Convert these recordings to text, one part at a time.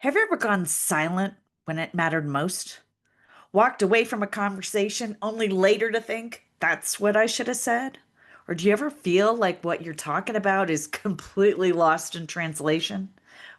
Have you ever gone silent when it mattered most? Walked away from a conversation only later to think, that's what I should have said? Or do you ever feel like what you're talking about is completely lost in translation?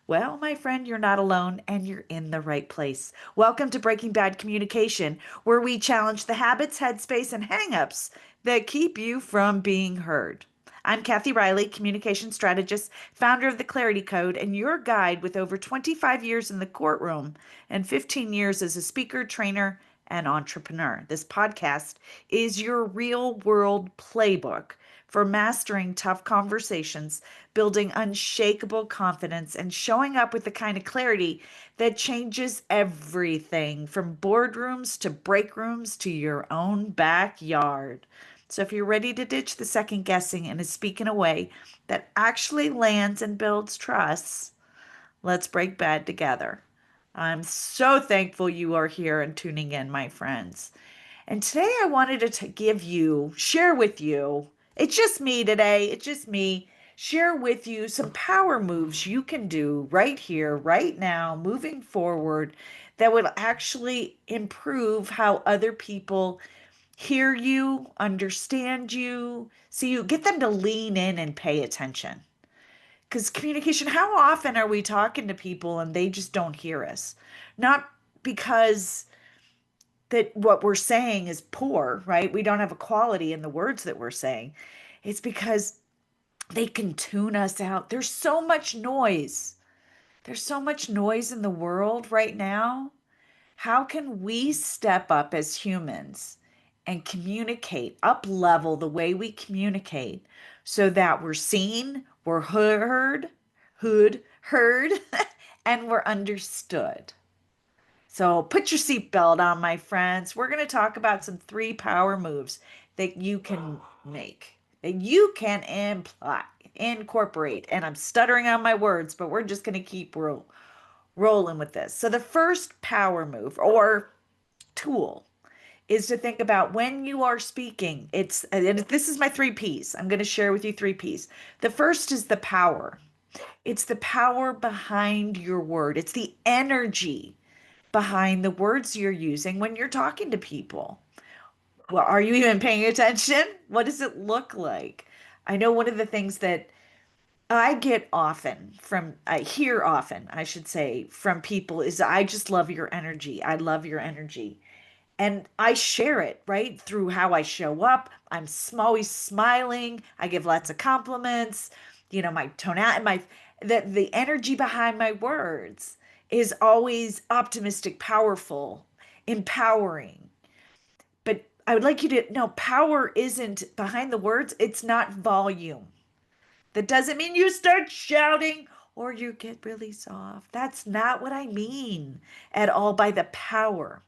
Well, my friend, you're not alone and you're in the right place. Welcome to Breaking Bad Communication, where we challenge the habits, headspace, and hangups that keep you from being heard. I'm Kathy Riley, communication strategist, founder of the Clarity Code, and your guide with over 25 years in the courtroom and 15 years as a speaker, trainer, and entrepreneur. This podcast is your real world playbook for mastering tough conversations, building unshakable confidence, and showing up with the kind of clarity that changes everything from boardrooms to break rooms to your own backyard. So if you're ready to ditch the second guessing and is speaking a way that actually lands and builds trust, let's break bad together. I'm so thankful you are here and tuning in, my friends. And today I wanted to share with you, it's just me today, it's just me, share with you some power moves you can do right here, right now, moving forward that will actually improve how other people hear you, understand you, see you, get them to lean in and pay attention. Because communication, how often are we talking to people and they just don't hear us? Not because that what we're saying is poor, right? We don't have a quality in the words that we're saying. It's because they can tune us out. There's so much noise. There's so much noise in the world right now. How can we step up as humans and communicate, up level the way we communicate so that we're seen, we're heard, and we're understood? So put your seatbelt on, my friends. We're going to talk about some three power moves that you can make, that you can incorporate. And I'm stuttering on my words, but we're just going to keep rolling with this. So the first power move or tool is to think about when you are speaking. And this is my three P's. I'm going to share with you three P's. The first is the power. It's the power behind your word. It's the energy behind the words you're using when you're talking to people. Well, are you even paying attention? What does it look like? I know one of the things that I hear often, I should say, from people is, I just love your energy. I love your energy. And I share it, right? Through how I show up. Always smiling. I give lots of compliments. My tone out and the energy behind my words is always optimistic, powerful, empowering. But I would like you to know power isn't behind the words, it's not volume. That doesn't mean you start shouting or you get really soft. That's not what I mean at all by the power.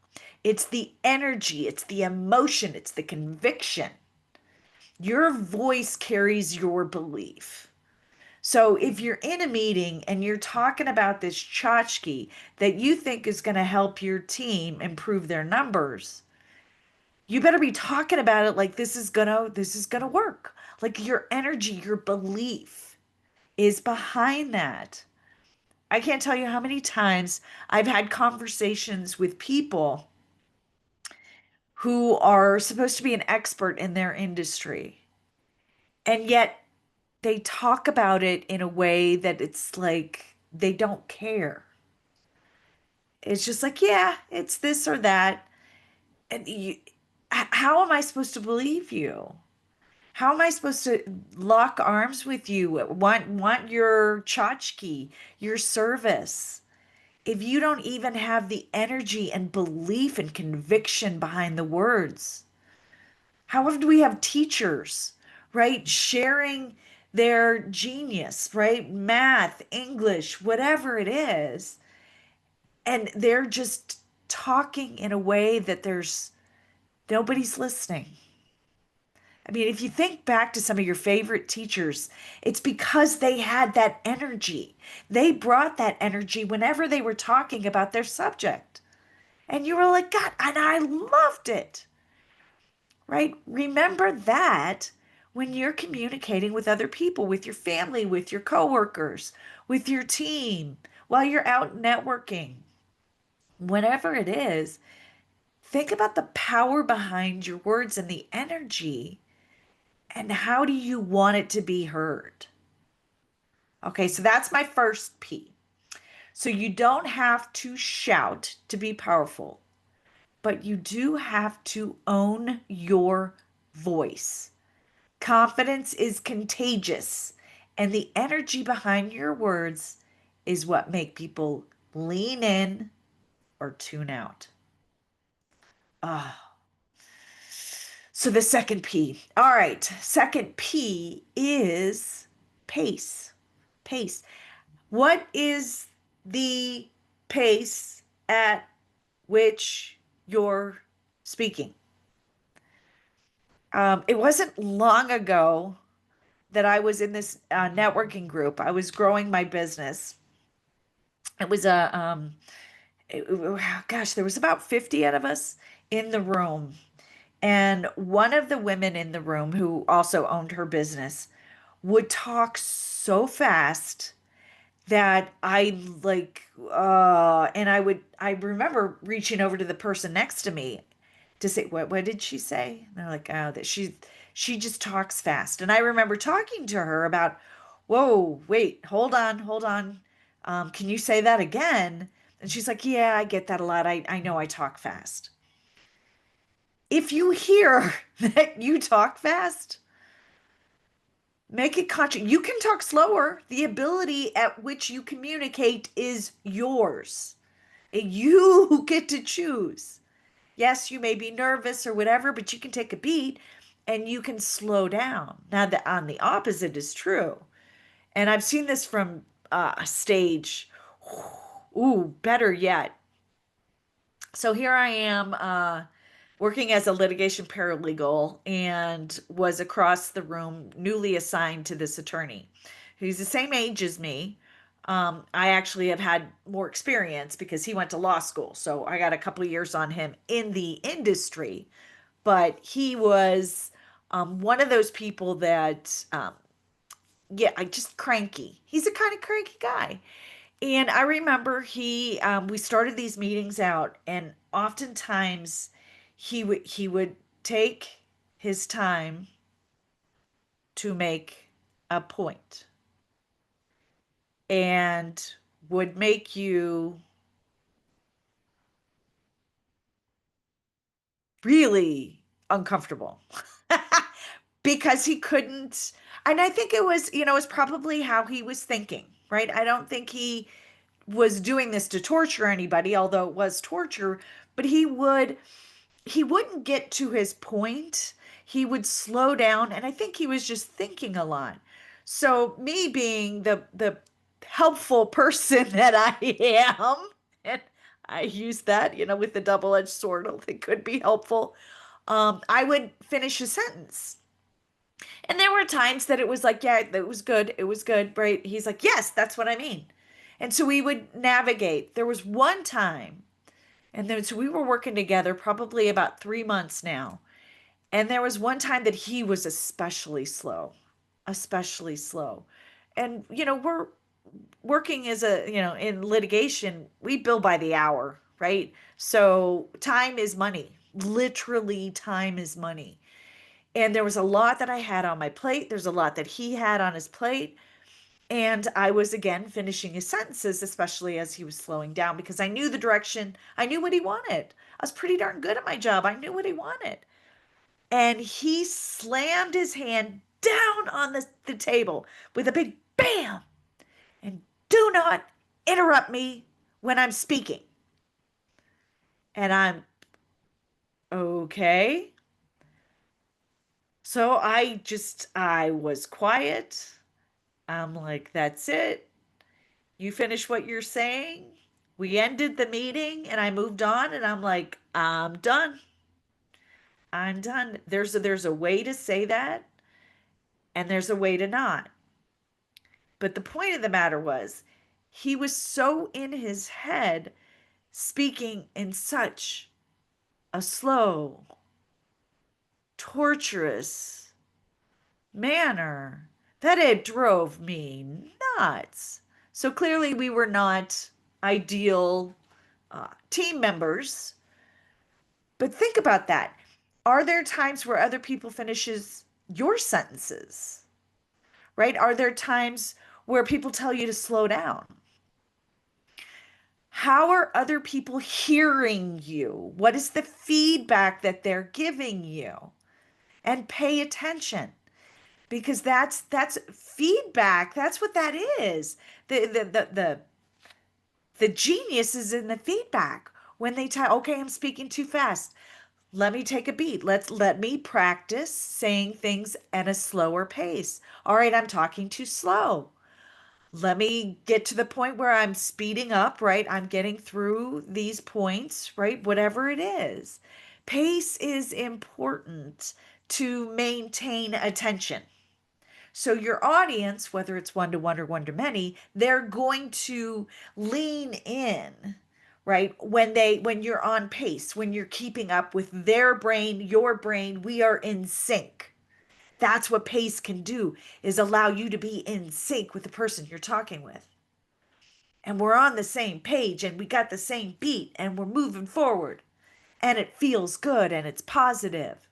It's the energy, it's the emotion, it's the conviction. Your voice carries your belief. So if you're in a meeting and you're talking about this tchotchke that you think is going to help your team improve their numbers, you better be talking about it like this is gonna work. Like your energy, your belief is behind that. I can't tell you how many times I've had conversations with people who are supposed to be an expert in their industry, and yet they talk about it in a way that it's like they don't care. It's just like, yeah, it's this or that. And how am I supposed to believe you? How am I supposed to lock arms with you? Want your tchotchke, your service? If you don't even have the energy and belief and conviction behind the words. How often do we have teachers, right, sharing their genius, right? Math, English, whatever it is, and they're just talking in a way that there's nobody's listening. I mean, if you think back to some of your favorite teachers, it's because they had that energy. They brought that energy whenever they were talking about their subject. And you were like, God, and I loved it, right? Remember that when you're communicating with other people, with your family, with your coworkers, with your team, while you're out networking, whatever it is, think about the power behind your words and the energy, and how do you want it to be heard? Okay, so that's my first P. So you don't have to shout to be powerful, but you do have to own your voice. Confidence is contagious, and the energy behind your words is what make people lean in or tune out. Ah, so the second P. All right, second P is pace. Pace. What is the pace at which you're speaking? It wasn't long ago that I was in this networking group. I was growing my business. It was gosh, there was about 50 of us in the room. And one of the women in the room who also owned her business would talk so fast that I like and I remember reaching over to the person next to me to say, what did she say? And they're like, oh, that she just talks fast. And I remember talking to her about, whoa, wait, hold on. Can you say that again? And she's like, yeah, I get that a lot. I know I talk fast. If you hear that you talk fast, make it conscious. You can talk slower. The ability at which you communicate is yours. You get to choose. Yes, you may be nervous or whatever, but you can take a beat and you can slow down. Now, on the opposite is true. And I've seen this from a stage. Ooh, better yet. So here I am working as a litigation paralegal and was across the room, newly assigned to this attorney. He's the same age as me. I actually have had more experience because he went to law school. So I got a couple of years on him in the industry. But he was one of those people that, yeah, I just cranky. He's a kind of cranky guy. And I remember we started these meetings out, and oftentimes he would take his time to make a point and would make you really uncomfortable because he couldn't. And I think it was, it was probably how he was thinking, right? I don't think he was doing this to torture anybody, although it was torture, but he wouldn't get to his point. He would slow down, and I think he was just thinking a lot. So me being the helpful person that I am, and I use that, with the double-edged sword, it could be helpful. I would finish a sentence. And there were times that it was like, yeah, it was good. It was good, right? He's like, yes, that's what I mean. And so we would navigate. There was one time, and then so we were working together probably about 3 months now. And there was one time that he was especially slow, especially slow. And, we're working as in litigation, we bill by the hour, right? So time is money. Literally, time is money. And there was a lot that I had on my plate. There's a lot that he had on his plate. And I was again finishing his sentences, especially as he was slowing down, because I knew the direction, I knew what he wanted. I was pretty darn good at my job. I knew what he wanted. And he slammed his hand down on the table with a big bam. And do not interrupt me when I'm speaking. And I'm okay. So I was quiet. I'm like, that's it. You finish what you're saying. We ended the meeting and I moved on and I'm like, I'm done. I'm done. There's a way to say that and there's a way to not. But the point of the matter was he was so in his head speaking in such a slow, torturous, manner that it drove me nuts. So clearly, we were not ideal team members. But think about that. Are there times where other people finishes your sentences? Right? Are there times where people tell you to slow down? How are other people hearing you? What is the feedback that they're giving you? And pay attention because that's feedback. That's what that is. The genius is in the feedback. When they tell, okay, I'm speaking too fast. Let me take a beat. Let me practice saying things at a slower pace. All right, I'm talking too slow. Let me get to the point where I'm speeding up, right? I'm getting through these points, right? Whatever it is. Pace is important to maintain attention. So your audience, whether it's one to one or one to many, they're going to lean in, right? When you're on pace, when you're keeping up with their brain, your brain, we are in sync. That's what pace can do, is allow you to be in sync with the person you're talking with. And we're on the same page and we got the same beat and we're moving forward and it feels good and it's positive.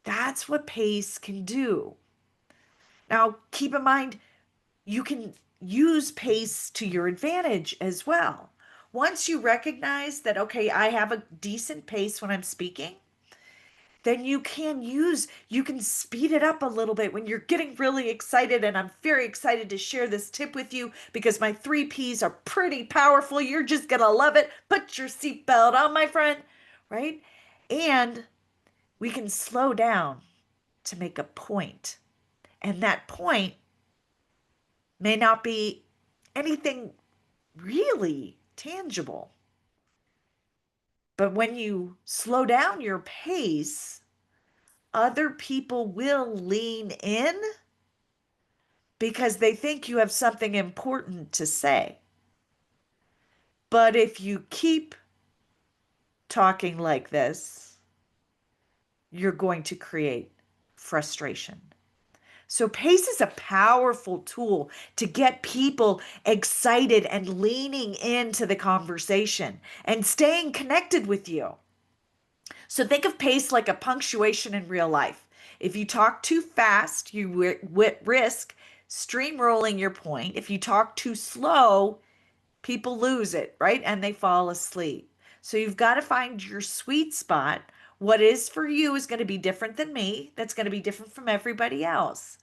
That's what pace can do. Now, keep in mind, you can use pace to your advantage as well. Once you recognize that, okay, I have a decent pace when I'm speaking, then you can speed it up a little bit when you're getting really excited. And I'm very excited to share this tip with you because my three P's are pretty powerful. You're just going to love it. Put your seatbelt on, my friend, right? And we can slow down to make a point. And that point may not be anything really tangible. But when you slow down your pace, other people will lean in because they think you have something important to say. But if you keep talking like this, you're going to create frustration. So, pace is a powerful tool to get people excited and leaning into the conversation and staying connected with you. So, think of pace like a punctuation in real life. If you talk too fast, you risk streamrolling your point. If you talk too slow, people lose it, right? And they fall asleep. So you've got to find your sweet spot. What is for you is going to be different than me. That's going to be different from everybody else.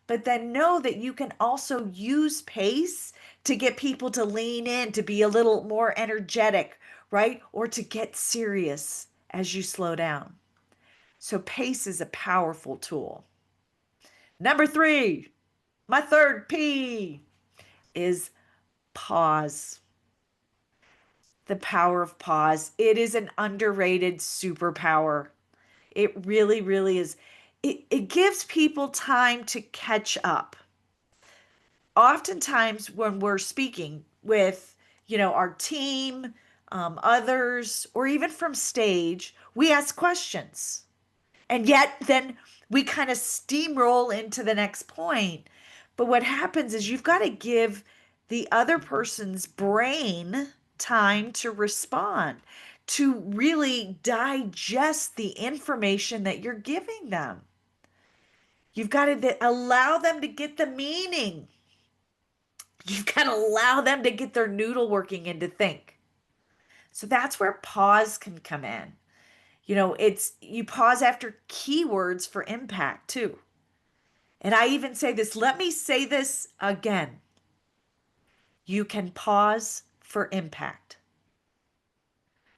But then know that you can also use pace to get people to lean in, to be a little more energetic, right? Or to get serious as you slow down. So pace is a powerful tool. Number three, my third P is pause. The power of pause. It is an underrated superpower. It really, really is. It gives people time to catch up. Oftentimes, when we're speaking with, our team, others, or even from stage, we ask questions. And yet, then we kind of steamroll into the next point. But what happens is you've got to give the other person's brain time to respond, to really digest the information that you're giving them. You've got to allow them to get the meaning. You've got to allow them to get their noodle working and to think. So that's where pause can come in. It's you pause after keywords for impact too. And I even say this, let me say this again. You can pause for impact.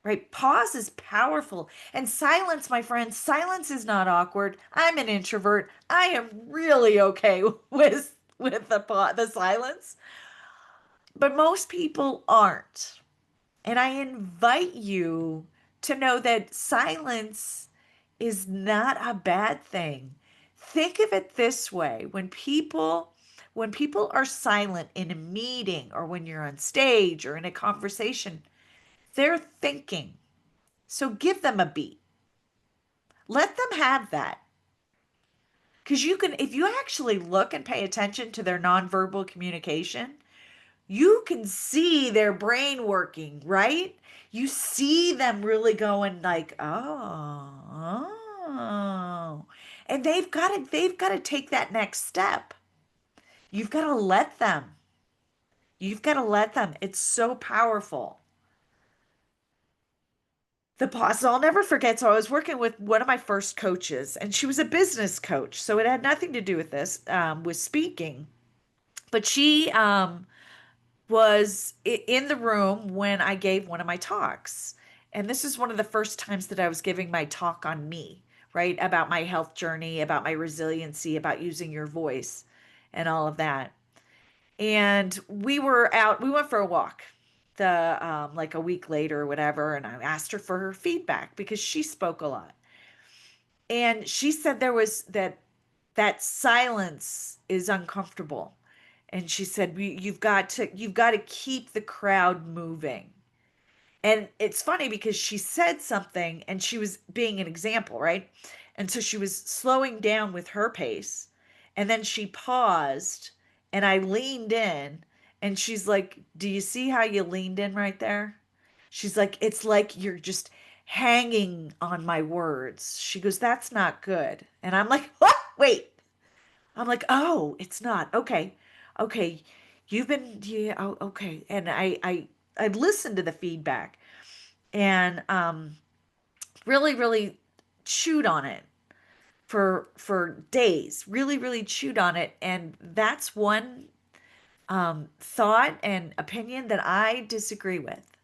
Right? Pause is powerful. And silence, my friends, silence is not awkward. I'm an introvert. I am really okay with the silence. But most people aren't. And I invite you to know that silence is not a bad thing. Think of it this way. When people are silent in a meeting or when you're on stage or in a conversation, they're thinking. So give them a beat. Let them have that. Because you can, if you actually look and pay attention to their nonverbal communication, you can see their brain working, right? You see them really going like, oh. And they've got to take that next step. You've got to let them. You've got to let them. It's so powerful. The boss, I'll never forget. So I was working with one of my first coaches, and she was a business coach. So it had nothing to do with this, with speaking. But she was in the room when I gave one of my talks. And this is one of the first times that I was giving my talk on me, right? About my health journey, about my resiliency, about using your voice and all of that. And we were out, we went for a walk like a week later or whatever, and I asked her for her feedback because she spoke a lot. And she said there was that silence is uncomfortable. And she said you've got to keep the crowd moving. And it's funny because she said something and she was being an example, right? And so she was slowing down with her pace. And then she paused and I leaned in and she's like, "Do you see how you leaned in right there?" She's like, "It's like you're just hanging on my words." She goes, "That's not good." And I'm like, "What? Wait." I'm like, "Oh, it's not. Okay. Okay. You've been, yeah, oh, okay." And I listened to the feedback and really chewed on it for days. Really chewed on it, and that's one thought and opinion that I disagree with.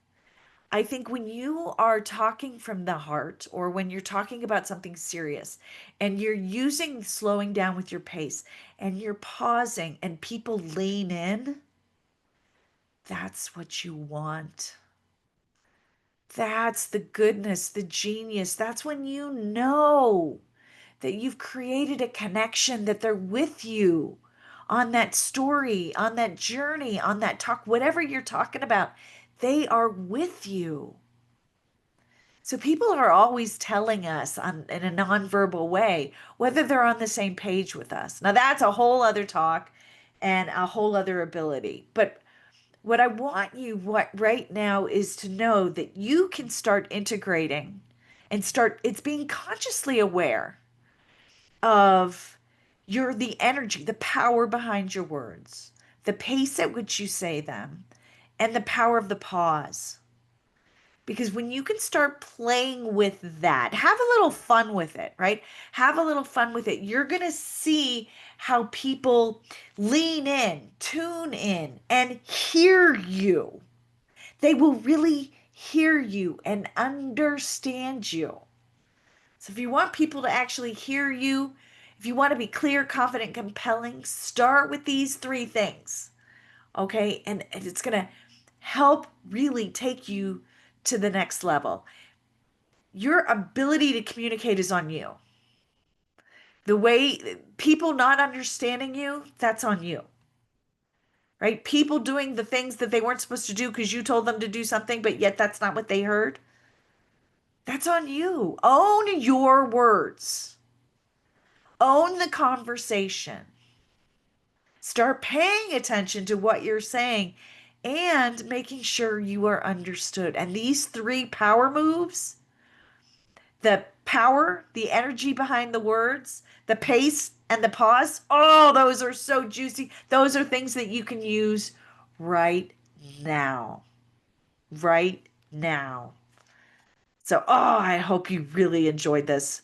I think when you are talking from the heart or when you're talking about something serious and you're using slowing down with your pace and you're pausing and people lean in, that's what you want. That's the goodness, the genius. That's when you know that you've created a connection, that they're with you on that story, on that journey, on that talk, whatever you're talking about. They are with you. So people are always telling us in a nonverbal way whether they're on the same page with us. Now, that's a whole other talk and a whole other ability. But what I want you right now is to know that you can start integrating and start it's being consciously aware of the energy, the power behind your words, the pace at which you say them, and the power of the pause. Because when you can start playing with that, have a little fun with it, right? Have a little fun with it. You're going to see how people lean in, tune in, and hear you. They will really hear you and understand you. So if you want people to actually hear you, if you want to be clear, confident, compelling, start with these three things. Okay? And it's going to help really take you to the next level. Your ability to communicate is on you. The way people not understanding you, that's on you. Right? People doing the things that they weren't supposed to do because you told them to do something, but yet that's not what they heard. That's on you. Own your words. Own the conversation. Start paying attention to what you're saying and making sure you are understood. And these three power moves, the power, the energy behind the words, the pace, and the pause, oh, those are so juicy. Those are things that you can use right now. Right now. So, oh, I hope you really enjoyed this.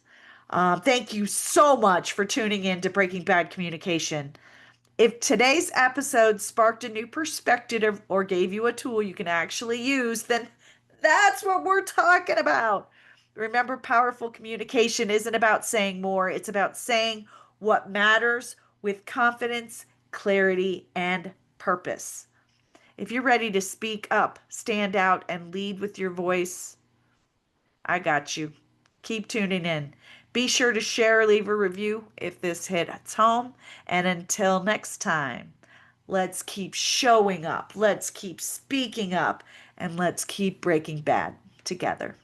Thank you so much for tuning in to Breaking Bad Communication. If today's episode sparked a new perspective or gave you a tool you can actually use, then that's what we're talking about. Remember, powerful communication isn't about saying more, it's about saying what matters with confidence, clarity, and purpose. If you're ready to speak up, stand out, and lead with your voice, I got you. Keep tuning in. Be sure to share or leave a review if this hits home. And until next time, let's keep showing up, let's keep speaking up, and let's keep breaking bad together.